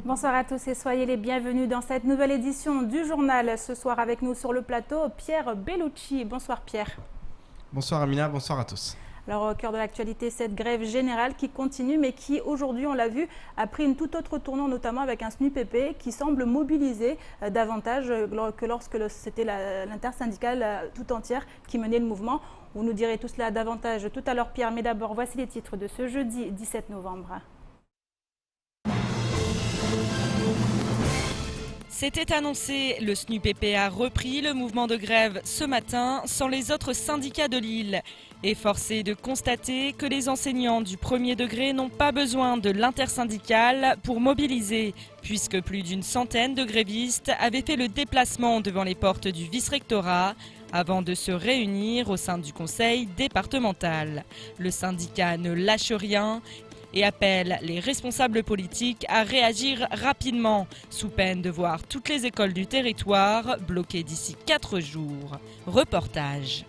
Bonsoir à tous et soyez les bienvenus dans cette nouvelle édition du journal. Ce soir avec nous sur le plateau, Pierre Bellucci. Bonsoir Pierre. Bonsoir Amina, bonsoir à tous. Alors au cœur de l'actualité, cette grève générale qui continue mais qui aujourd'hui, on l'a vu, a pris une toute autre tournure, notamment avec un SNUPP qui semble mobiliser davantage que lorsque c'était l'intersyndicale tout entière qui menait le mouvement. Vous nous direz tout cela davantage tout à l'heure Pierre, mais d'abord voici les titres de ce jeudi 17 novembre. C'était annoncé, le SNUPP a repris le mouvement de grève ce matin sans les autres syndicats de Lille. Et force est de constater que les enseignants du premier degré n'ont pas besoin de l'intersyndicale pour mobiliser, puisque plus d'une centaine de grévistes avaient fait le déplacement devant les portes du vice-rectorat avant de se réunir au sein du conseil départemental. Le syndicat ne lâche rien et appelle les responsables politiques à réagir rapidement, sous peine de voir toutes les écoles du territoire bloquées d'ici 4 jours. Reportage.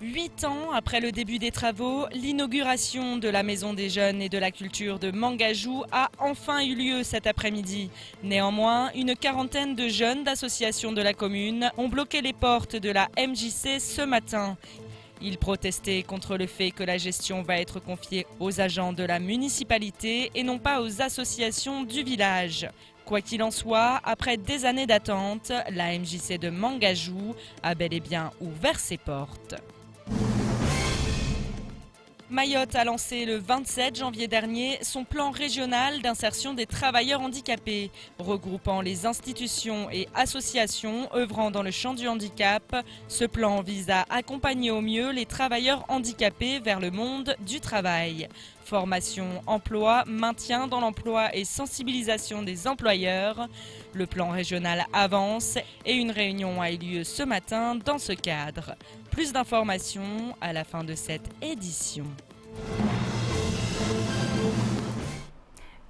8 ans après le début des travaux, l'inauguration de la Maison des Jeunes et de la Culture de Mangajou a enfin eu lieu cet après-midi. Néanmoins, une quarantaine de jeunes d'associations de la commune ont bloqué les portes de la MJC ce matin. Ils protestaient contre le fait que la gestion va être confiée aux agents de la municipalité et non pas aux associations du village. Quoi qu'il en soit, après des années d'attente, la MJC de Mangajou a bel et bien ouvert ses portes. Mayotte a lancé le 27 janvier dernier son plan régional d'insertion des travailleurs handicapés, regroupant les institutions et associations œuvrant dans le champ du handicap. Ce plan vise à accompagner au mieux les travailleurs handicapés vers le monde du travail. Formation, emploi, maintien dans l'emploi et sensibilisation des employeurs. Le plan régional avance et une réunion a eu lieu ce matin dans ce cadre. Plus d'informations à la fin de cette édition.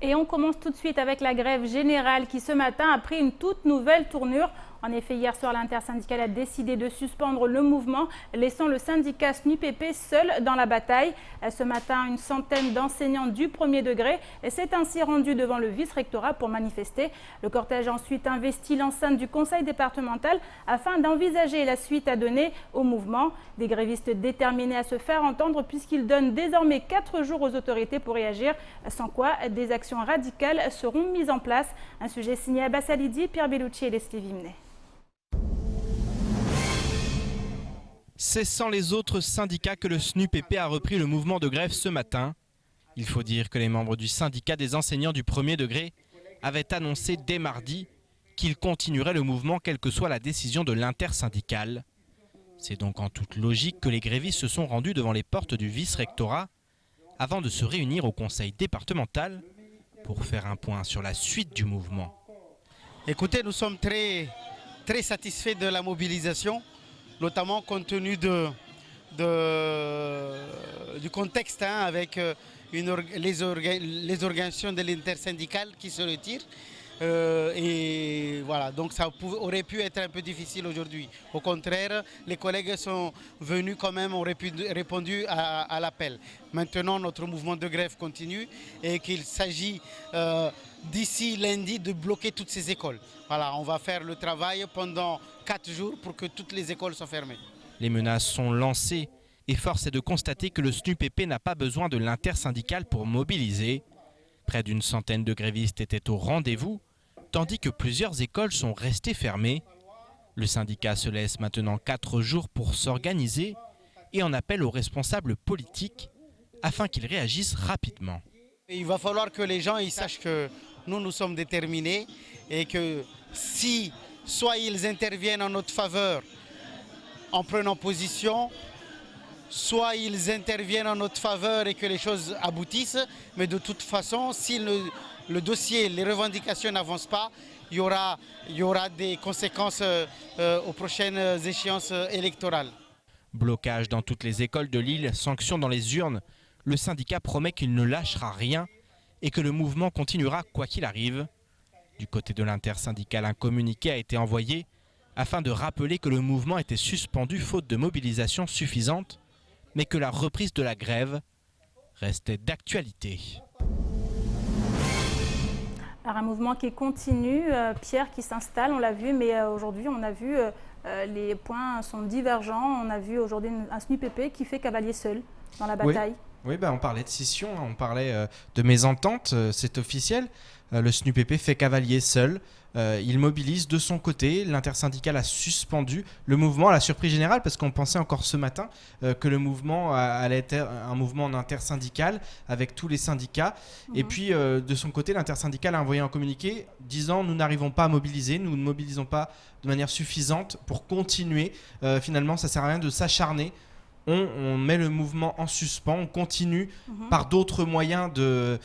Et on commence tout de suite avec la grève générale qui ce matin a pris une toute nouvelle tournure. En effet, hier soir, l'intersyndicale a décidé de suspendre le mouvement, laissant le syndicat SNUPP seul dans la bataille. Ce matin, une centaine d'enseignants du premier degré s'est ainsi rendu devant le vice-rectorat pour manifester. Le cortège a ensuite investi l'enceinte du conseil départemental afin d'envisager la suite à donner au mouvement. Des grévistes déterminés à se faire entendre puisqu'ils donnent désormais 4 jours aux autorités pour réagir, sans quoi des actions radicales seront mises en place. Un sujet signé Abbas Alidi, Pierre Bellucci et Leslie Vimnet. C'est sans les autres syndicats que le SNUPP a repris le mouvement de grève ce matin. Il faut dire que les membres du syndicat des enseignants du premier degré avaient annoncé dès mardi qu'ils continueraient le mouvement quelle que soit la décision de l'intersyndicale. C'est donc en toute logique que les grévistes se sont rendus devant les portes du vice-rectorat avant de se réunir au conseil départemental pour faire un point sur la suite du mouvement. Écoutez, nous sommes très satisfaits de la mobilisation, notamment compte tenu du contexte avec les organisations de l'intersyndicale qui se retirent. Et voilà, donc ça aurait pu être un peu difficile aujourd'hui. Au contraire, les collègues sont venus quand même, ont répondu à l'appel. Maintenant, notre mouvement de grève continue et qu'il s'agit d'ici lundi de bloquer toutes ces écoles. Voilà, on va faire le travail pendant 4 jours pour que toutes les écoles soient fermées. Les menaces sont lancées et force est de constater que le SNUPP n'a pas besoin de l'intersyndicale pour mobiliser. Près d'une centaine de grévistes étaient au rendez-vous, tandis que plusieurs écoles sont restées fermées. Le syndicat se laisse maintenant 4 jours pour s'organiser et en appelle aux responsables politiques afin qu'ils réagissent rapidement. Il va falloir que les gens ils sachent que nous sommes déterminés et que si soit ils interviennent en notre faveur en prenant position, soit ils interviennent en notre faveur et que les choses aboutissent, mais de toute façon, si le dossier, les revendications n'avancent pas, il y aura des conséquences aux prochaines échéances électorales. Blocage dans toutes les écoles de Lille, sanctions dans les urnes. Le syndicat promet qu'il ne lâchera rien et que le mouvement continuera quoi qu'il arrive. Du côté de l'intersyndicale, un communiqué a été envoyé afin de rappeler que le mouvement était suspendu faute de mobilisation suffisante, mais que la reprise de la grève restait d'actualité. Alors un mouvement qui continue, Pierre, qui s'installe, on l'a vu, mais aujourd'hui on a vu les points sont divergents. On a vu aujourd'hui un SNUPP qui fait cavalier seul dans la bataille. Oui, on parlait de scission, on parlait de mésentente, c'est officiel. Le SNUPP fait cavalier seul. Il mobilise de son côté. L'intersyndicale a suspendu le mouvement à la surprise générale parce qu'on pensait encore ce matin que le mouvement allait être un mouvement intersyndical avec tous les syndicats. Et puis de son côté, l'intersyndicale a envoyé un communiqué disant nous n'arrivons pas à mobiliser, nous ne mobilisons pas de manière suffisante pour continuer. Finalement, ça ne sert à rien de s'acharner. On met le mouvement en suspens, on continue par d'autres moyens de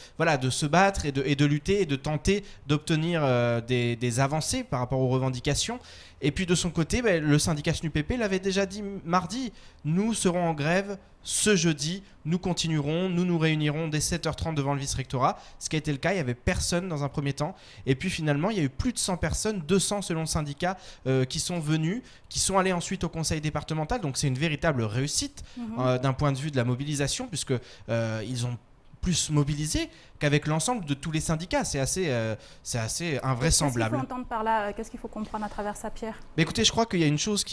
se battre et de lutter et de tenter d'obtenir des avancées par rapport aux revendications. Et puis de son côté, le syndicat SNUPP l'avait déjà dit mardi, nous serons en grève ce jeudi, nous continuerons, nous nous réunirons dès 7h30 devant le vice-rectorat, ce qui a été le cas, il n'y avait personne dans un premier temps, et puis finalement il y a eu plus de 100 personnes, 200 selon le syndicat, qui sont venus, qui sont allés ensuite au conseil départemental, donc c'est une véritable réussite d'un point de vue de la mobilisation, puisque ils ont plus mobilisé qu'avec l'ensemble de tous les syndicats. C'est assez invraisemblable. Qu'est-ce qu'il faut entendre par là? Qu'est-ce qu'il faut comprendre à travers ça, Pierre? Mais écoutez, je crois qu'il y a une chose,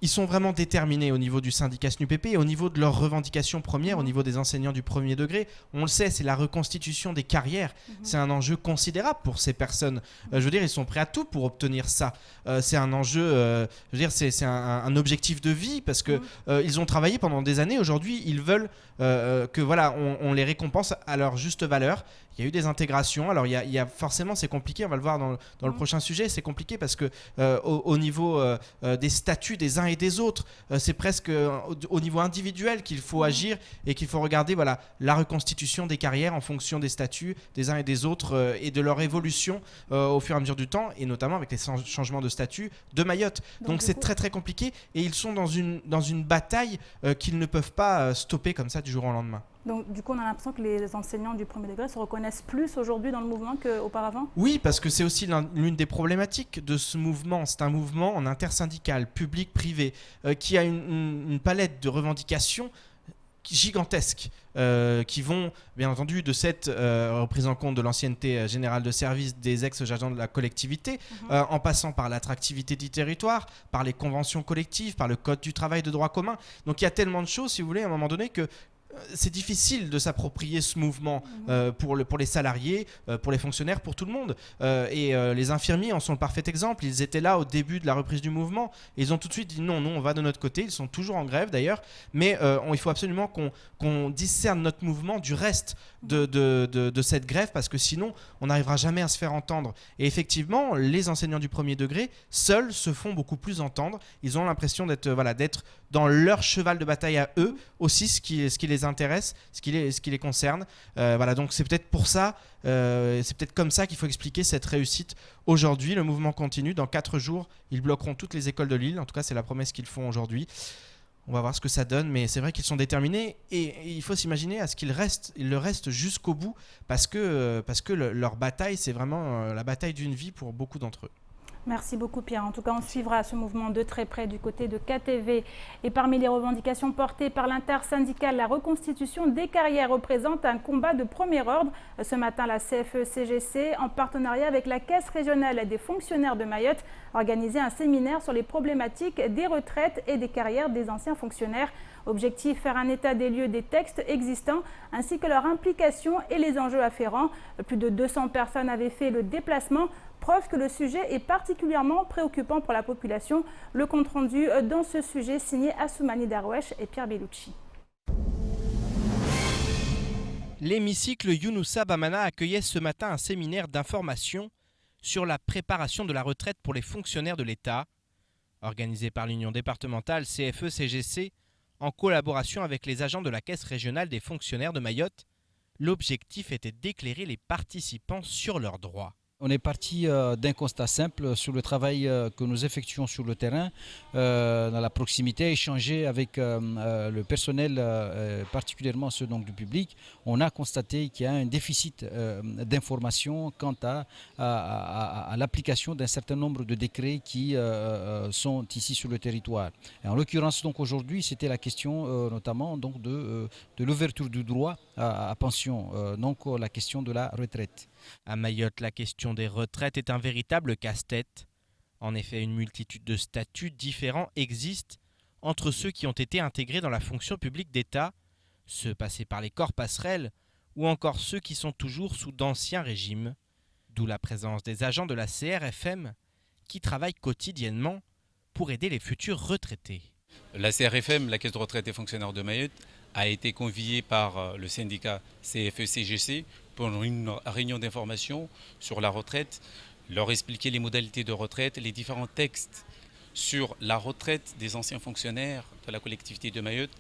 ils sont vraiment déterminés au niveau du syndicat SNUPP et au niveau de leurs revendications premières, au niveau des enseignants du premier degré. On le sait, c'est la reconstitution des carrières. C'est un enjeu considérable pour ces personnes. Je veux dire, ils sont prêts à tout pour obtenir ça. C'est un enjeu, je veux dire, c'est un objectif de vie parce que ils ont travaillé pendant des années. Aujourd'hui, ils veulent que voilà, on les récompense à leur juste valeur. Il y a eu des intégrations. Alors, il y a forcément, c'est compliqué. On va le voir dans le prochain sujet. C'est compliqué parce que au niveau des statuts des uns et des autres, c'est presque au niveau individuel qu'il faut agir et qu'il faut regarder la reconstitution des carrières en fonction des statuts des uns et des autres et de leur évolution au fur et à mesure du temps et notamment avec les changements de statut de Mayotte. Donc, c'est très, très compliqué et ils sont dans une bataille qu'ils ne peuvent pas stopper comme ça du jour au lendemain. Donc, du coup, on a l'impression que les enseignants du premier degré se reconnaissent plus aujourd'hui dans le mouvement qu'auparavant? Oui, parce que c'est aussi l'une des problématiques de ce mouvement. C'est un mouvement en intersyndical, public-privé, qui a une palette de revendications gigantesques qui vont bien entendu de cette reprise en compte de l'ancienneté générale de service des ex-agents de la collectivité en passant par l'attractivité du territoire, par les conventions collectives, par le code du travail de droit commun. Donc il y a tellement de choses, si vous voulez, à un moment donné que c'est difficile de s'approprier ce mouvement pour les salariés, pour les fonctionnaires, pour tout le monde. Et les infirmiers en sont le parfait exemple. Ils étaient là au début de la reprise du mouvement. Et ils ont tout de suite dit non, on va de notre côté. Ils sont toujours en grève d'ailleurs. Mais il faut absolument qu'on discerne notre mouvement du reste de cette grève parce que sinon, on n'arrivera jamais à se faire entendre. Et effectivement, les enseignants du premier degré, seuls, se font beaucoup plus entendre. Ils ont l'impression d'être dans leur cheval de bataille à eux aussi, ce qui les intéresse, ce qui les concerne. Donc c'est peut-être pour ça, c'est peut-être comme ça qu'il faut expliquer cette réussite aujourd'hui. Le mouvement continue. Dans 4 jours, ils bloqueront toutes les écoles de l'île. En tout cas, c'est la promesse qu'ils font aujourd'hui. On va voir ce que ça donne, mais c'est vrai qu'ils sont déterminés et il faut s'imaginer à ce qu'ils le restent jusqu'au bout parce que leur bataille, c'est vraiment la bataille d'une vie pour beaucoup d'entre eux. Merci beaucoup Pierre. En tout cas, on suivra ce mouvement de très près du côté de KTV. Et parmi les revendications portées par l'intersyndicale, la reconstitution des carrières représente un combat de premier ordre. Ce matin, la CFE-CGC, en partenariat avec la Caisse régionale des fonctionnaires de Mayotte, a organisé un séminaire sur les problématiques des retraites et des carrières des anciens fonctionnaires. Objectif, faire un état des lieux des textes existants ainsi que leur implication et les enjeux afférents. Plus de 200 personnes avaient fait le déplacement. Preuve que le sujet est particulièrement préoccupant pour la population. Le compte-rendu dans ce sujet signé Assoumani Darwesh et Pierre Bellucci. L'hémicycle Younoussa Bamana accueillait ce matin un séminaire d'information sur la préparation de la retraite pour les fonctionnaires de l'État, organisé par l'Union départementale CFE-CGC en collaboration avec les agents de la Caisse régionale des fonctionnaires de Mayotte. L'objectif était d'éclairer les participants sur leurs droits. On est parti d'un constat simple sur le travail que nous effectuons sur le terrain, dans la proximité, échanger avec le personnel, particulièrement ceux donc, du public. On a constaté qu'il y a un déficit d'informations quant à l'application d'un certain nombre de décrets qui sont ici sur le territoire. Et en l'occurrence, donc aujourd'hui, c'était la question notamment donc, de l'ouverture du droit à pension, donc la question de la retraite. À Mayotte, la question des retraites est un véritable casse-tête. En effet, une multitude de statuts différents existent entre ceux qui ont été intégrés dans la fonction publique d'État, ceux passés par les corps passerelles, ou encore ceux qui sont toujours sous d'anciens régimes. D'où la présence des agents de la CRFM qui travaillent quotidiennement pour aider les futurs retraités. La CRFM, la Caisse de retraite des fonctionnaires de Mayotte, a été conviée par le syndicat CFE-CGC pour une réunion d'information sur la retraite, leur expliquer les modalités de retraite, les différents textes sur la retraite des anciens fonctionnaires de la collectivité de Mayotte,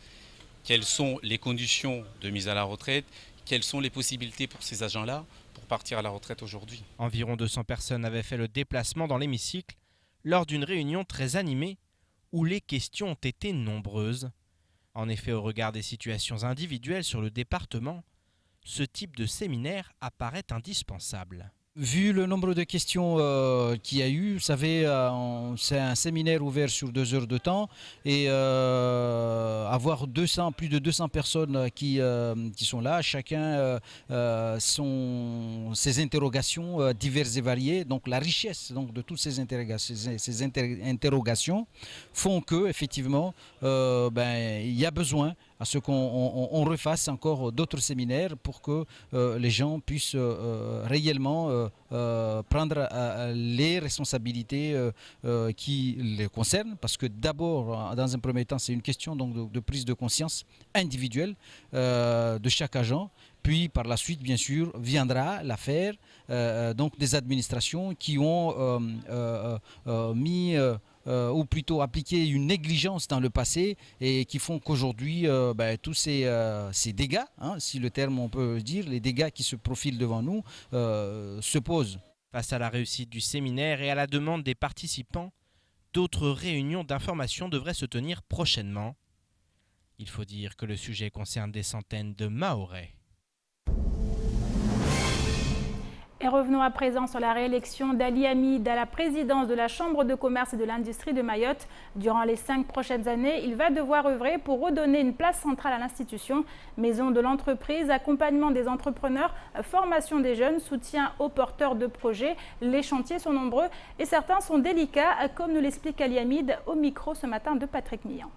quelles sont les conditions de mise à la retraite, quelles sont les possibilités pour ces agents-là pour partir à la retraite aujourd'hui. Environ 200 personnes avaient fait le déplacement dans l'hémicycle lors d'une réunion très animée où les questions ont été nombreuses. En effet, au regard des situations individuelles sur le département, ce type de séminaire apparaît indispensable. Vu le nombre de questions qu'il y a eu, vous savez, c'est un séminaire ouvert sur 2 heures de temps et avoir plus de 200 personnes qui sont là, chacun ses interrogations diverses et variées. Donc la richesse donc, de toutes ces interrogations font que effectivement, il y a besoin à ce qu'on refasse encore d'autres séminaires pour que les gens puissent réellement prendre les responsabilités qui les concernent, parce que d'abord, dans un premier temps, c'est une question donc, de prise de conscience individuelle de chaque agent, puis par la suite, bien sûr, viendra l'affaire donc des administrations qui ont mis ou plutôt appliquer une négligence dans le passé et qui font qu'aujourd'hui tous ces dégâts, si le terme on peut dire, les dégâts qui se profilent devant nous se posent. Face à la réussite du séminaire et à la demande des participants, d'autres réunions d'information devraient se tenir prochainement. Il faut dire que le sujet concerne des centaines de Mahorais. Et revenons à présent sur la réélection d'Ali Hamid à la présidence de la Chambre de commerce et de l'industrie de Mayotte. Durant les 5 prochaines années, il va devoir œuvrer pour redonner une place centrale à l'institution. Maison de l'entreprise, accompagnement des entrepreneurs, formation des jeunes, soutien aux porteurs de projets. Les chantiers sont nombreux et certains sont délicats, comme nous l'explique Ali Hamid au micro ce matin de Patrick Millan.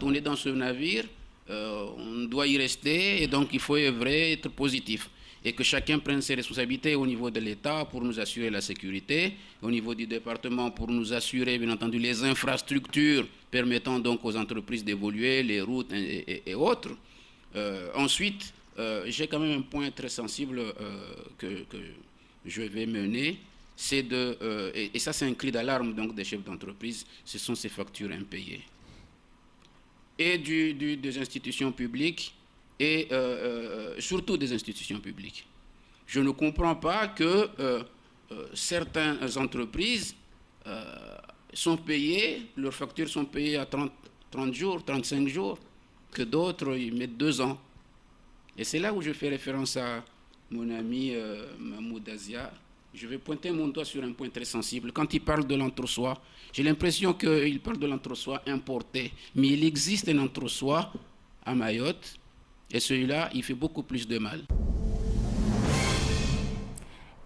On est dans ce navire. On doit y rester et donc il faut œuvrer, être positif et que chacun prenne ses responsabilités au niveau de l'État pour nous assurer la sécurité, au niveau du département pour nous assurer bien entendu les infrastructures permettant donc aux entreprises d'évoluer, les routes et autres. Ensuite, j'ai quand même un point très sensible que je vais mener, c'est et ça c'est un cri d'alarme donc des chefs d'entreprise, ce sont ces factures impayées. Et des institutions publiques et surtout des institutions publiques. Je ne comprends pas que certaines entreprises sont payées, leurs factures sont payées à 30 jours, 35 jours, que d'autres y mettent 2 ans. Et c'est là où je fais référence à mon ami Mahmoud Azia. Je vais pointer mon doigt sur un point très sensible. Quand il parle de l'entre-soi, j'ai l'impression qu'il parle de l'entre-soi importé. Mais il existe un entre-soi à Mayotte, et celui-là, il fait beaucoup plus de mal.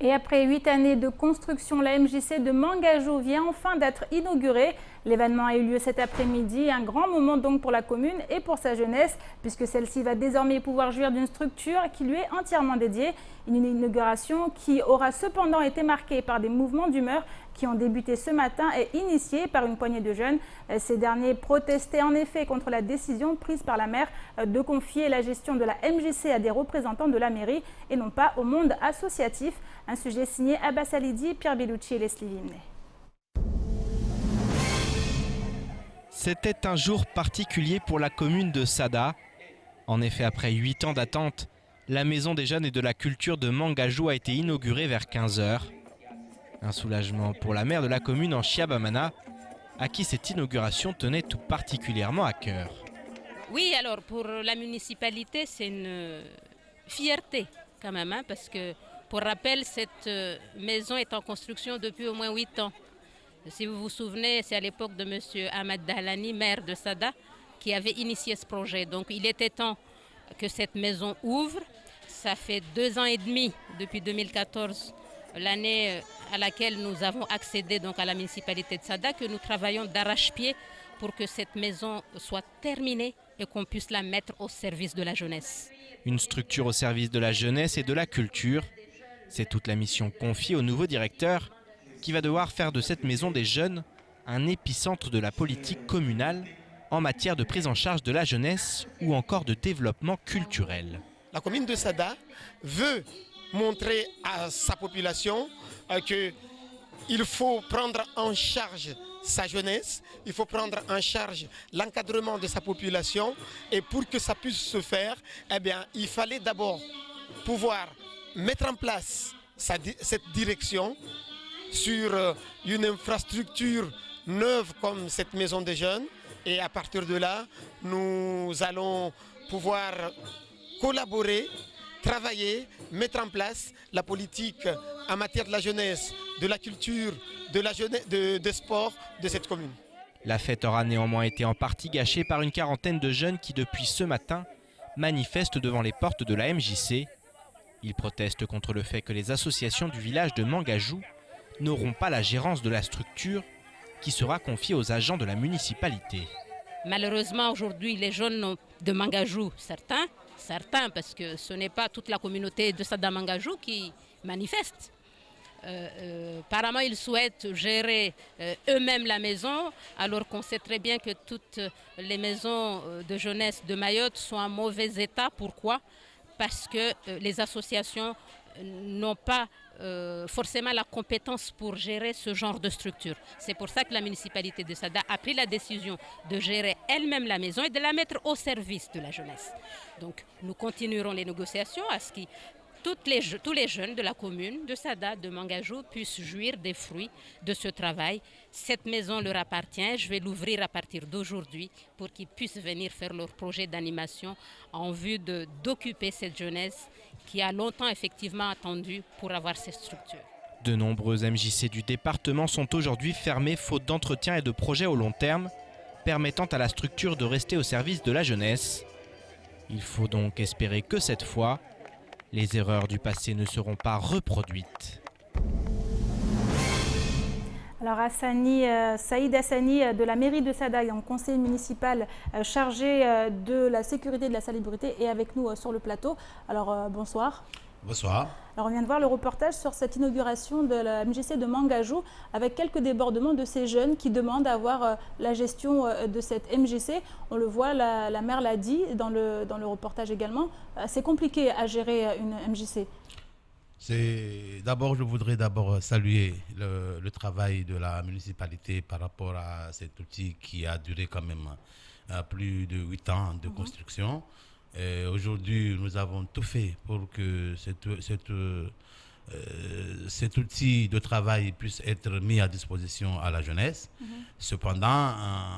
Et après 8 années de construction, la MJC de Mangajo vient enfin d'être inaugurée. L'événement a eu lieu cet après-midi, un grand moment donc pour la commune et pour sa jeunesse, puisque celle-ci va désormais pouvoir jouir d'une structure qui lui est entièrement dédiée. Une inauguration qui aura cependant été marquée par des mouvements d'humeur qui ont débuté ce matin et initiés par une poignée de jeunes. Ces derniers protestaient en effet contre la décision prise par la maire de confier la gestion de la MJC à des représentants de la mairie et non pas au monde associatif. Un sujet signé Abbas Alidi, Pierre Bellucci et Leslie Vimnet. C'était un jour particulier pour la commune de Sada. En effet, après 8 ans d'attente, La maison des jeunes et de la culture de Mangajou a été inaugurée vers 15 h. Un soulagement pour la maire de la commune en Chiabamana, à qui cette inauguration tenait tout particulièrement à cœur. Oui, alors pour la municipalité, c'est une fierté quand même, parce que pour rappel, cette maison est en construction depuis au moins 8 ans. Si vous vous souvenez, c'est à l'époque de M. Ahmad Dahlani, maire de Sada, qui avait initié ce projet. Donc il était temps que cette maison ouvre. Ça fait 2 ans et demi, depuis 2014, l'année à laquelle nous avons accédé donc à la municipalité de Sada, que nous travaillons d'arrache-pied pour que cette maison soit terminée et qu'on puisse la mettre au service de la jeunesse. Une structure au service de la jeunesse et de la culture. C'est toute la mission confiée au nouveau directeur qui va devoir faire de cette maison des jeunes un épicentre de la politique communale en matière de prise en charge de la jeunesse ou encore de développement culturel. La commune de Sada veut montrer à sa population qu'il faut prendre en charge sa jeunesse, il faut prendre en charge l'encadrement de sa population, et pour que ça puisse se faire, il fallait d'abord pouvoir mettre en place cette direction sur une infrastructure neuve comme cette maison des jeunes, et à partir de là, nous allons pouvoir collaborer, travailler, mettre en place la politique en matière de la jeunesse, de la culture, de sport de cette commune. La fête aura néanmoins été en partie gâchée par une quarantaine de jeunes qui, depuis ce matin, manifestent devant les portes de la MJC. Ils protestent contre le fait que les associations du village de Mangajou n'auront pas la gérance de la structure qui sera confiée aux agents de la municipalité. Malheureusement, aujourd'hui, les jeunes de Mangajou, certains, parce que ce n'est pas toute la communauté de Sada Mangajou qui manifeste. Apparemment, ils souhaitent gérer eux-mêmes la maison, alors qu'on sait très bien que toutes les maisons de jeunesse de Mayotte sont en mauvais état. Pourquoi ? Parce que les associations n'ont pas forcément la compétence pour gérer ce genre de structure. C'est pour ça que la municipalité de Sada a pris la décision de gérer elle-même la maison et de la mettre au service de la jeunesse. Donc nous continuerons les négociations à ce que tous les jeunes de la commune de Sada, de Mangajou, puissent jouir des fruits de ce travail. Cette maison leur appartient. Je vais l'ouvrir à partir d'aujourd'hui pour qu'ils puissent venir faire leur projet d'animation en vue d'occuper cette jeunesse qui a longtemps effectivement attendu pour avoir cette structure. De nombreuses MJC du département sont aujourd'hui fermées faute d'entretien et de projets au long terme permettant à la structure de rester au service de la jeunesse. Il faut donc espérer que cette fois, les erreurs du passé ne seront pas reproduites. Alors Saïd Hassani de la mairie de Sada, un conseiller municipal chargé de la sécurité et de la salubrité, est avec nous sur le plateau. Alors bonsoir. Bonsoir. Alors on vient de voir le reportage sur cette inauguration de la MJC de Mangajou avec quelques débordements de ces jeunes qui demandent à avoir la gestion de cette MJC. On le voit, la maire l'a dit dans le reportage également, c'est compliqué à gérer une MJC. Je voudrais saluer le travail de la municipalité par rapport à cet outil qui a duré quand même plus de 8 ans de construction. Aujourd'hui, nous avons tout fait pour que cet outil de travail puisse être mis à disposition à la jeunesse. Cependant,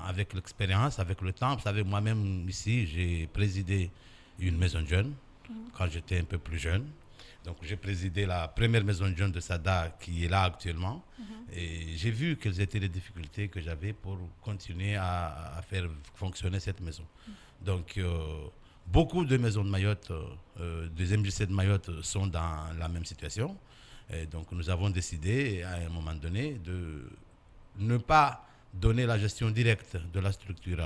avec l'expérience, avec le temps, vous savez, moi-même ici, j'ai présidé une maison de jeunes quand j'étais un peu plus jeune. Donc j'ai présidé la première maison de jeunes de Sada qui est là actuellement. Et j'ai vu quelles étaient les difficultés que j'avais pour continuer à faire fonctionner cette maison. Donc beaucoup de maisons de Mayotte, des MJC de Mayotte sont dans la même situation. Et donc nous avons décidé à un moment donné de ne pas donner la gestion directe de la structure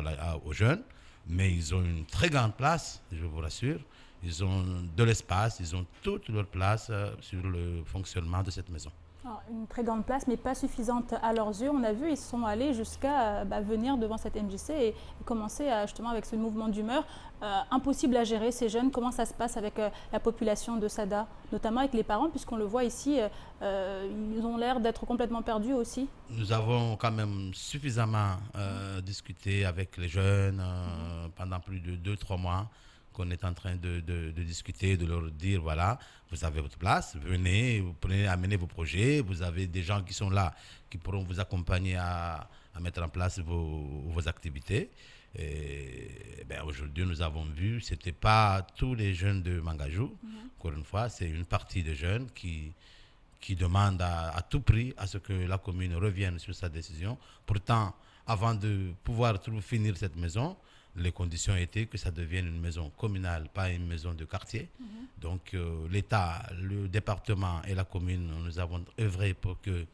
aux jeunes, mais ils ont une très grande place, je vous rassure. Ils ont de l'espace, ils ont toute leur place sur le fonctionnement de cette maison. Alors, une très grande place, mais pas suffisante à leurs yeux. On a vu, ils sont allés jusqu'à venir devant cette MJC et commencer justement avec ce mouvement d'humeur. Impossible à gérer ces jeunes. Comment ça se passe avec la population de Sada, notamment avec les parents, puisqu'on le voit ici, ils ont l'air d'être complètement perdus aussi. Nous avons quand même suffisamment discuté avec les jeunes pendant plus de 2-3 mois. qu'on est en train de discuter, de leur dire, voilà, vous avez votre place, venez, vous prenez, amenez vos projets, vous avez des gens qui sont là, qui pourront vous accompagner à mettre en place vos activités. Et, aujourd'hui, nous avons vu, ce n'était pas tous les jeunes de Mangajou. Encore une fois, c'est une partie des jeunes qui demandent à tout prix à ce que la commune revienne sur sa décision. Pourtant, avant de pouvoir finir cette maison, les conditions étaient que ça devienne une maison communale, pas une maison de quartier. Donc l'État, le département et la commune, nous avons œuvré pour que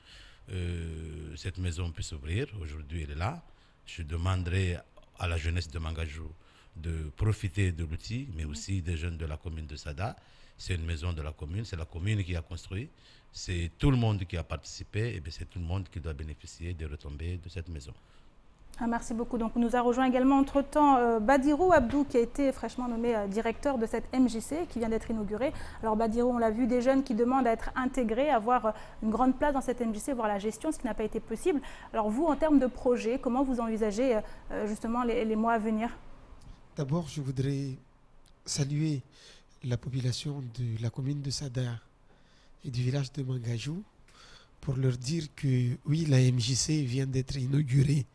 cette maison puisse ouvrir. Aujourd'hui, elle est là. Je demanderai à la jeunesse de Mangajou de profiter de l'outil, mais aussi des jeunes de la commune de Sada. C'est une maison de la commune, c'est la commune qui a construit, c'est tout le monde qui a participé, et bien c'est tout le monde qui doit bénéficier des retombées de cette maison. Merci beaucoup. Donc, nous a rejoint également entre-temps Badirou Abdou, qui a été fraîchement nommé directeur de cette MJC, qui vient d'être inaugurée. Alors Badirou, on l'a vu, des jeunes qui demandent à être intégrés, à avoir une grande place dans cette MJC, voir la gestion, ce qui n'a pas été possible. Alors vous, en termes de projet, comment vous envisagez justement les mois à venir? D'abord, je voudrais saluer la population de la commune de Sada et du village de Mangajou pour leur dire que oui, la MJC vient d'être inaugurée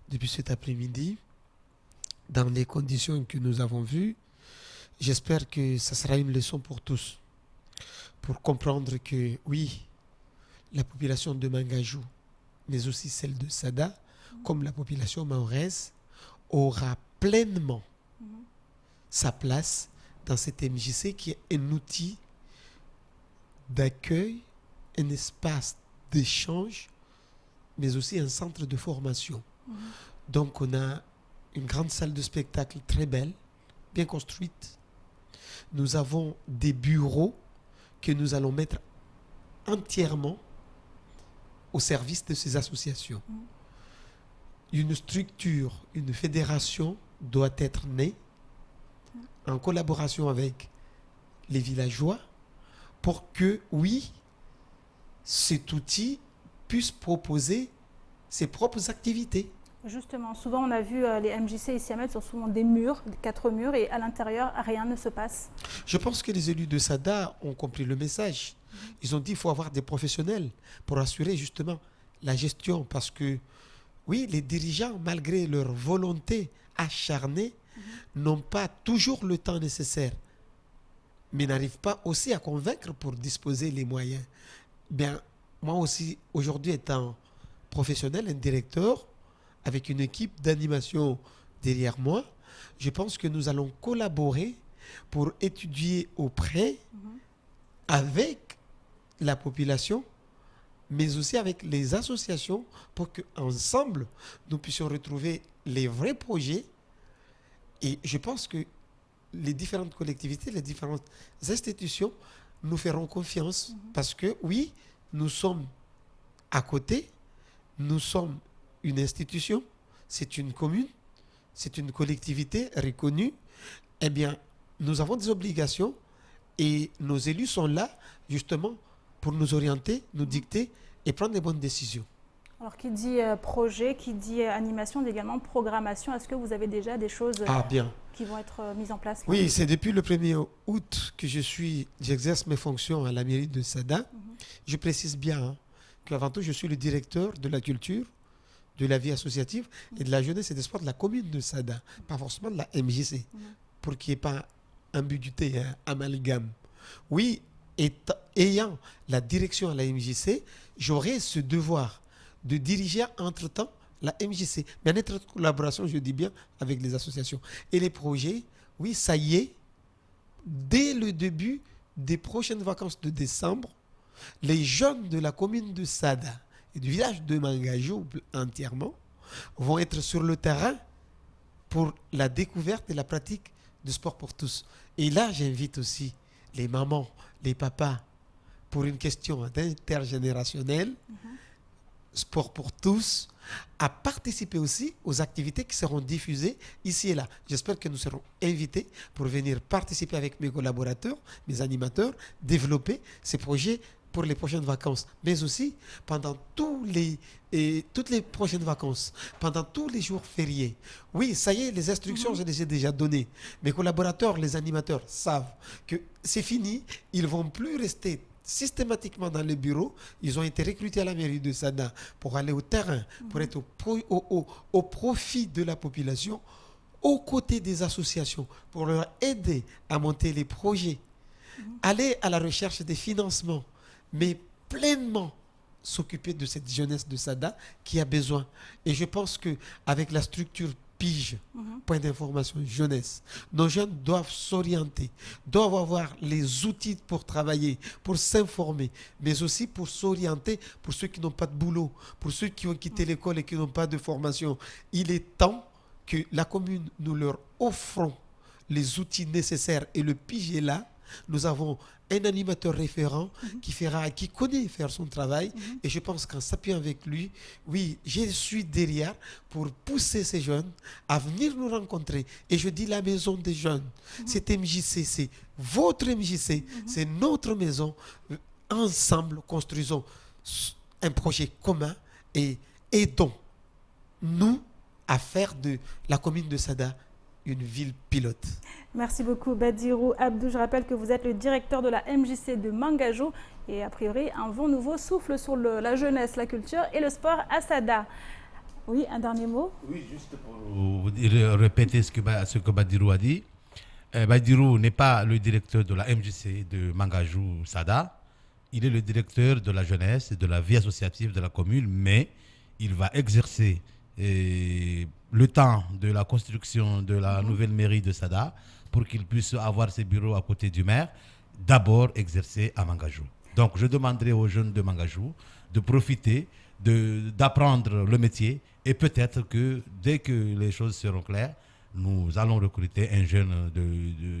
depuis cet après-midi dans les conditions que nous avons vues. J'espère que ça sera une leçon pour tous, pour comprendre que oui, la population de Mangajou, mais aussi celle de Sada, comme la population mahoraise, aura pleinement sa place dans cette MJC qui est un outil d'accueil, un espace d'échange, mais aussi un centre de formation. Donc on a une grande salle de spectacle très belle, bien construite. Nous avons des bureaux que nous allons mettre entièrement au service de ces associations. Une structure, une fédération doit être née en collaboration avec les villageois pour que, oui, cet outil puisse proposer ses propres activités. Justement, souvent on a vu les MJC ici à Metz sont souvent des murs, 4 murs, et à l'intérieur, rien ne se passe. Je pense que les élus de Sada ont compris le message. Ils ont dit qu'il faut avoir des professionnels pour assurer justement la gestion, parce que, oui, les dirigeants, malgré leur volonté acharnée, n'ont pas toujours le temps nécessaire, mais n'arrivent pas aussi à convaincre pour disposer les moyens. Bien, moi aussi, aujourd'hui, étant professionnel, un directeur, avec une équipe d'animation derrière moi, je pense que nous allons collaborer pour étudier auprès, avec la population, mais aussi avec les associations, pour qu'ensemble, nous puissions retrouver les vrais projets. Et je pense que les différentes collectivités, les différentes institutions nous feront confiance, parce que oui, nous sommes à côté, nous sommes une institution, c'est une commune, c'est une collectivité reconnue. Eh bien, nous avons des obligations et nos élus sont là justement pour nous orienter, nous dicter et prendre les bonnes décisions. Alors, qui dit projet, qui dit animation, dit également programmation. Est-ce que vous avez déjà des choses qui vont être mises en place là? Oui, c'est depuis le 1er août que j'exerce mes fonctions à la mairie de Sada. Je précise bien qu'avant tout, je suis le directeur de la culture, de la vie associative et de la jeunesse et des sports de la commune de Sada, pas forcément de la MJC, pour qu'il n'y ait pas ambiguïté, amalgame. Oui, ayant la direction à la MJC, j'aurai ce devoir de diriger entre-temps la MJC, mais en étroite collaboration, je dis bien, avec les associations. Et les projets, oui, ça y est, dès le début des prochaines vacances de décembre, les jeunes de la commune de Sada et du village de Mangajou entièrement vont être sur le terrain pour la découverte et la pratique du sport pour tous. Et là, j'invite aussi les mamans, les papas, pour une question intergénérationnelle, sport pour tous, à participer aussi aux activités qui seront diffusées ici et là. J'espère que nous serons invités pour venir participer avec mes collaborateurs, mes animateurs, développer ces projets pour les prochaines vacances, mais aussi pendant toutes les prochaines vacances, pendant tous les jours fériés. Oui, ça y est, les instructions, je les ai déjà données. Mes collaborateurs, les animateurs savent que c'est fini. Ils ne vont plus rester systématiquement dans les bureaux. Ils ont été recrutés à la mairie de Sada pour aller au terrain, pour être au profit de la population, aux côtés des associations, pour leur aider à monter les projets, aller à la recherche des financements, mais pleinement s'occuper de cette jeunesse de Sada qui a besoin. Et je pense qu'avec la structure PIGE, point d'information jeunesse, nos jeunes doivent s'orienter, doivent avoir les outils pour travailler, pour s'informer, mais aussi pour s'orienter pour ceux qui n'ont pas de boulot, pour ceux qui ont quitté l'école et qui n'ont pas de formation. Il est temps que la commune, nous leur offrons les outils nécessaires, et le PIGE est là. Nous avons un animateur référent qui connaît faire son travail, et je pense qu'en s'appuyant avec lui, oui, je suis derrière pour pousser ces jeunes à venir nous rencontrer. Et je dis la maison des jeunes, cette MJC, c'est votre MJC, c'est notre maison. Ensemble, construisons un projet commun et aidons-nous à faire de la commune de Sada une ville pilote. Merci beaucoup Badirou Abdou. Je rappelle que vous êtes le directeur de la MJC de Mangajou et a priori un vent nouveau souffle sur la jeunesse, la culture et le sport à Sada. Oui, un dernier mot. Oui, juste pour vous répéter ce que Badirou a dit. Badirou n'est pas le directeur de la MJC de Mangajou Sada. Il est le directeur de la jeunesse et de la vie associative de la commune, mais il va exercer le temps de la construction de la nouvelle mairie de Sada pour qu'il puisse avoir ses bureaux à côté du maire, d'abord exercer à Mangajou. Donc je demanderai aux jeunes de Mangajou de profiter, d'apprendre le métier, et peut-être que dès que les choses seront claires, nous allons recruter un jeune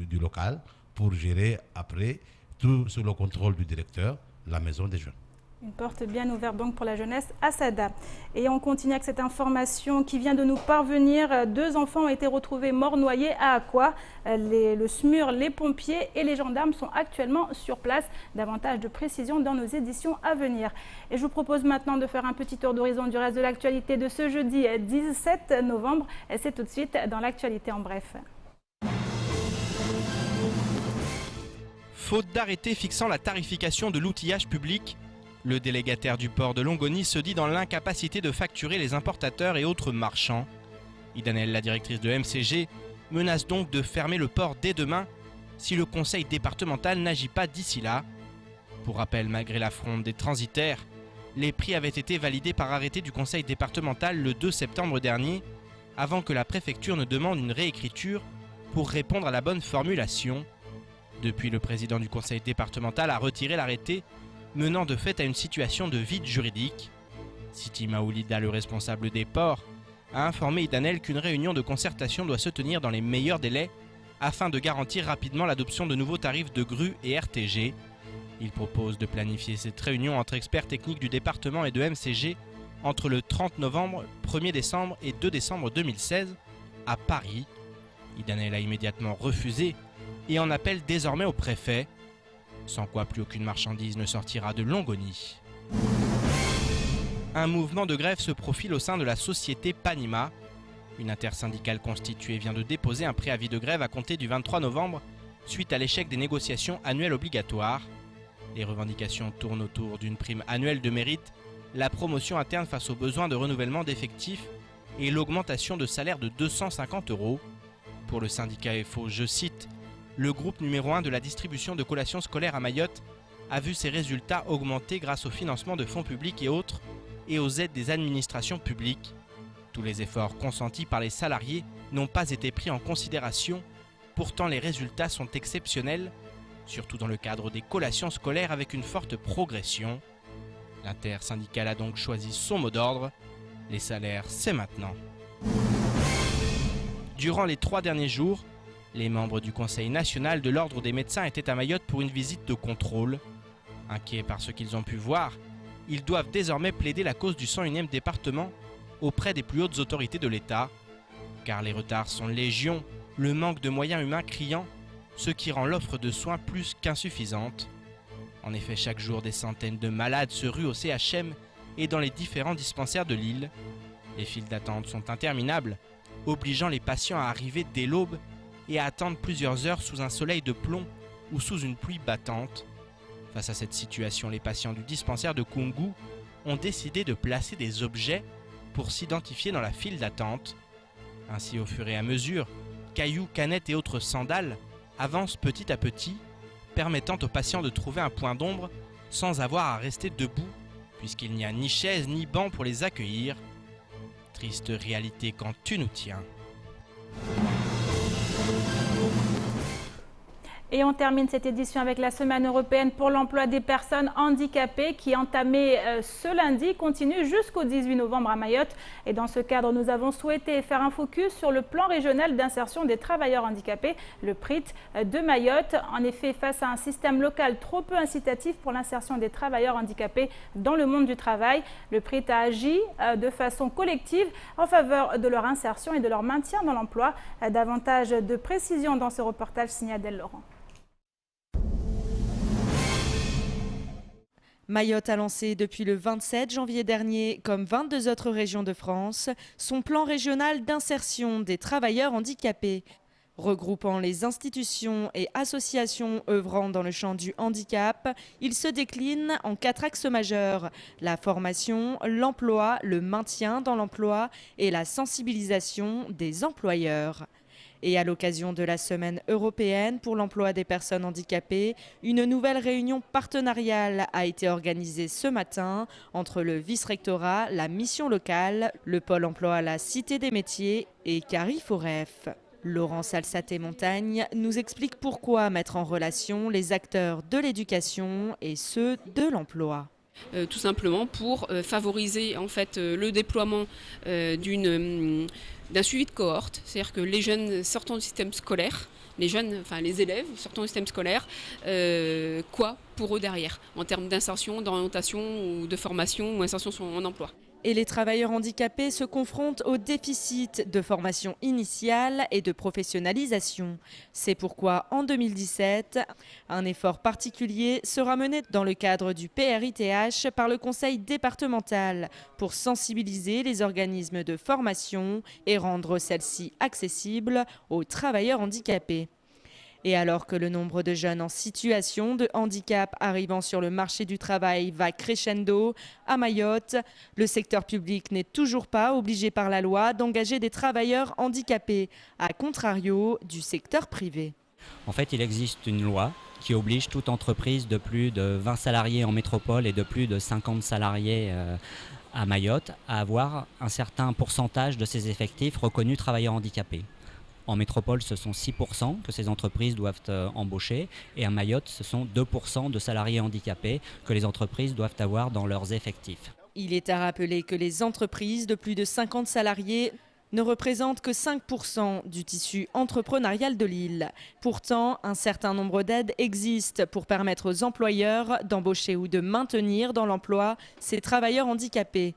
du local pour gérer après, tout sous le contrôle du directeur, la maison des jeunes. Une porte bien ouverte donc pour la jeunesse à Sada. Et on continue avec cette information qui vient de nous parvenir. 2 enfants ont été retrouvés morts noyés à Akwa. Le SMUR, les pompiers et les gendarmes sont actuellement sur place. Davantage de précisions dans nos éditions à venir. Et je vous propose maintenant de faire un petit tour d'horizon du reste de l'actualité de ce jeudi 17 novembre. Et c'est tout de suite dans l'actualité en bref. Faute d'arrêté fixant la tarification de l'outillage public, le délégataire du port de Longoni se dit dans l'incapacité de facturer les importateurs et autres marchands. Idanel, la directrice de MCG, menace donc de fermer le port dès demain si le conseil départemental n'agit pas d'ici là. Pour rappel, malgré la fronde des transitaires, les prix avaient été validés par arrêté du conseil départemental le 2 septembre dernier, avant que la préfecture ne demande une réécriture pour répondre à la bonne formulation. Depuis, le président du conseil départemental a retiré l'arrêté, menant de fait à une situation de vide juridique. Siti Maoulida, le responsable des ports, a informé Idanel qu'une réunion de concertation doit se tenir dans les meilleurs délais afin de garantir rapidement l'adoption de nouveaux tarifs de grue et RTG. Il propose de planifier cette réunion entre experts techniques du département et de MCG entre le 30 novembre, 1er décembre et 2 décembre 2016 à Paris. Idanel a immédiatement refusé et en appelle désormais au préfet, sans quoi plus aucune marchandise ne sortira de Longoni. Un mouvement de grève se profile au sein de la société Panima. Une intersyndicale constituée vient de déposer un préavis de grève à compter du 23 novembre suite à l'échec des négociations annuelles obligatoires. Les revendications tournent autour d'une prime annuelle de mérite, la promotion interne face aux besoins de renouvellement d'effectifs et l'augmentation de salaire de 250 €. Pour le syndicat FO, je cite, le groupe numéro 1 de la distribution de collations scolaires à Mayotte a vu ses résultats augmenter grâce au financement de fonds publics et autres et aux aides des administrations publiques. Tous les efforts consentis par les salariés n'ont pas été pris en considération, pourtant les résultats sont exceptionnels, surtout dans le cadre des collations scolaires avec une forte progression. L'intersyndicale a donc choisi son mot d'ordre, les salaires c'est maintenant. Durant les 3 derniers jours, les membres du Conseil national de l'Ordre des médecins étaient à Mayotte pour une visite de contrôle. Inquiets par ce qu'ils ont pu voir, ils doivent désormais plaider la cause du 101e département auprès des plus hautes autorités de l'État. Car les retards sont légion, le manque de moyens humains criant, ce qui rend l'offre de soins plus qu'insuffisante. En effet, chaque jour, des centaines de malades se ruent au CHM et dans les différents dispensaires de l'île. Les files d'attente sont interminables, obligeant les patients à arriver dès l'aube et à attendre plusieurs heures sous un soleil de plomb ou sous une pluie battante. Face à cette situation, les patients du dispensaire de Koungou ont décidé de placer des objets pour s'identifier dans la file d'attente. Ainsi, au fur et à mesure, cailloux, canettes et autres sandales avancent petit à petit, permettant aux patients de trouver un point d'ombre sans avoir à rester debout, puisqu'il n'y a ni chaise ni banc pour les accueillir. Triste réalité quand tu nous tiens. Et on termine cette édition avec la Semaine européenne pour l'emploi des personnes handicapées qui, entamée ce lundi, continue jusqu'au 18 novembre à Mayotte. Et dans ce cadre, nous avons souhaité faire un focus sur le plan régional d'insertion des travailleurs handicapés, le PRIT de Mayotte. En effet, face à un système local trop peu incitatif pour l'insertion des travailleurs handicapés dans le monde du travail, le PRIT a agi de façon collective en faveur de leur insertion et de leur maintien dans l'emploi. Davantage de précisions dans ce reportage signé Adèle Laurent. Mayotte a lancé depuis le 27 janvier dernier, comme 22 autres régions de France, son plan régional d'insertion des travailleurs handicapés. Regroupant les institutions et associations œuvrant dans le champ du handicap, il se décline en 4 axes majeurs: la formation, l'emploi, le maintien dans l'emploi et la sensibilisation des employeurs. Et à l'occasion de la Semaine européenne pour l'emploi des personnes handicapées, une nouvelle réunion partenariale a été organisée ce matin entre le vice-rectorat, la mission locale, le pôle emploi à la Cité des métiers et Cariforef. Laurence Alsaté-Montagne nous explique pourquoi mettre en relation les acteurs de l'éducation et ceux de l'emploi. Tout simplement pour favoriser en fait le déploiement d'un suivi de cohorte, c'est-à-dire que les jeunes sortant du système scolaire, les élèves sortant du système scolaire, quoi pour eux derrière, en termes d'insertion, d'orientation ou de formation ou insertion en emploi. Et les travailleurs handicapés se confrontent au déficit de formation initiale et de professionnalisation. C'est pourquoi en 2017, un effort particulier sera mené dans le cadre du PRITH par le conseil départemental pour sensibiliser les organismes de formation et rendre celle-ci accessible aux travailleurs handicapés. Et alors que le nombre de jeunes en situation de handicap arrivant sur le marché du travail va crescendo, à Mayotte, le secteur public n'est toujours pas obligé par la loi d'engager des travailleurs handicapés, à contrario du secteur privé. En fait, il existe une loi qui oblige toute entreprise de plus de 20 salariés en métropole et de plus de 50 salariés à Mayotte à avoir un certain pourcentage de ses effectifs reconnus travailleurs handicapés. En métropole, ce sont 6% que ces entreprises doivent embaucher et à Mayotte, ce sont 2% de salariés handicapés que les entreprises doivent avoir dans leurs effectifs. Il est à rappeler que les entreprises de plus de 50 salariés ne représentent que 5% du tissu entrepreneurial de l'île. Pourtant, un certain nombre d'aides existent pour permettre aux employeurs d'embaucher ou de maintenir dans l'emploi ces travailleurs handicapés.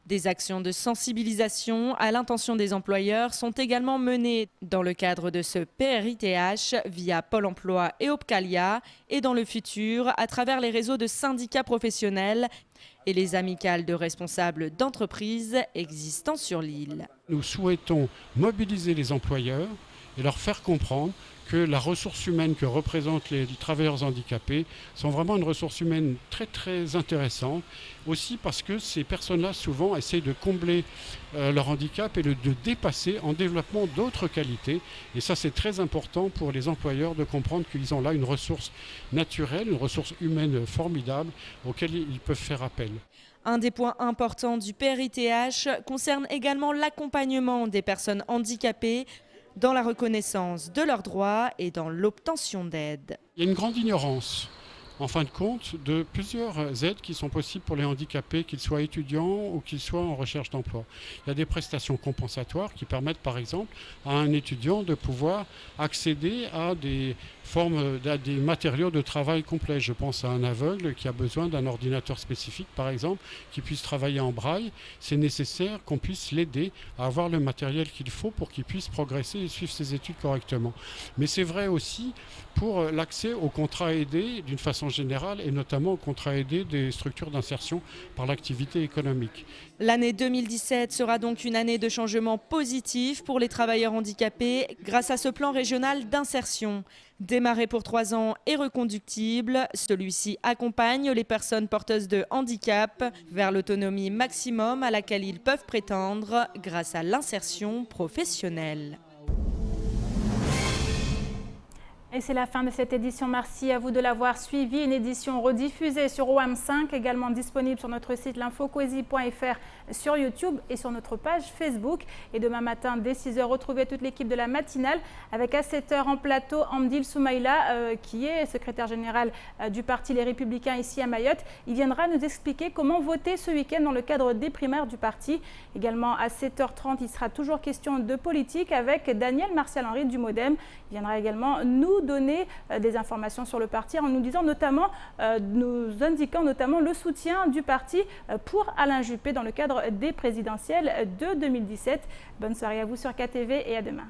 Des actions de sensibilisation à l'intention des employeurs sont également menées dans le cadre de ce PRITH via Pôle emploi et Opcalia et dans le futur à travers les réseaux de syndicats professionnels et les amicales de responsables d'entreprises existant sur l'île. Nous souhaitons mobiliser les employeurs et leur faire comprendre que la ressource humaine que représentent les travailleurs handicapés sont vraiment une ressource humaine très très intéressante, aussi parce que ces personnes-là souvent essayent de combler leur handicap et de dépasser en développant d'autres qualités. Et ça c'est très important pour les employeurs de comprendre qu'ils ont là une ressource naturelle, une ressource humaine formidable auquel ils peuvent faire appel. Un des points importants du PRITH concerne également l'accompagnement des personnes handicapées dans la reconnaissance de leurs droits et dans l'obtention d'aides. Il y a une grande ignorance, en fin de compte, de plusieurs aides qui sont possibles pour les handicapés, qu'ils soient étudiants ou qu'ils soient en recherche d'emploi. Il y a des prestations compensatoires qui permettent par exemple à un étudiant de pouvoir accéder à des forment des matériaux de travail complets. Je pense à un aveugle qui a besoin d'un ordinateur spécifique, par exemple, qui puisse travailler en braille. C'est nécessaire qu'on puisse l'aider à avoir le matériel qu'il faut pour qu'il puisse progresser et suivre ses études correctement. Mais c'est vrai aussi pour l'accès aux contrats aidés d'une façon générale et notamment aux contrats aidés des structures d'insertion par l'activité économique. L'année 2017 sera donc une année de changement positif pour les travailleurs handicapés grâce à ce plan régional d'insertion. Démarré pour 3 ans et reconductible, celui-ci accompagne les personnes porteuses de handicap vers l'autonomie maximum à laquelle ils peuvent prétendre grâce à l'insertion professionnelle. Et c'est la fin de cette édition. Merci à vous de l'avoir suivi. Une édition rediffusée sur OAM5, également disponible sur notre site l'infocoesie.fr, sur YouTube et sur notre page Facebook. Et demain matin, dès 6h, retrouvez toute l'équipe de la matinale avec à 7h en plateau Hamdil Soumaïla, qui est secrétaire général du parti Les Républicains ici à Mayotte. Il viendra nous expliquer comment voter ce week-end dans le cadre des primaires du parti. Également à 7h30, il sera toujours question de politique avec Daniel Martial-Henry du MoDem. Il viendra également nous donner des informations sur le parti en nous disant notamment, nous indiquant notamment le soutien du parti pour Alain Juppé dans le cadre des présidentielles de 2017. Bonne soirée à vous sur KTV et à demain.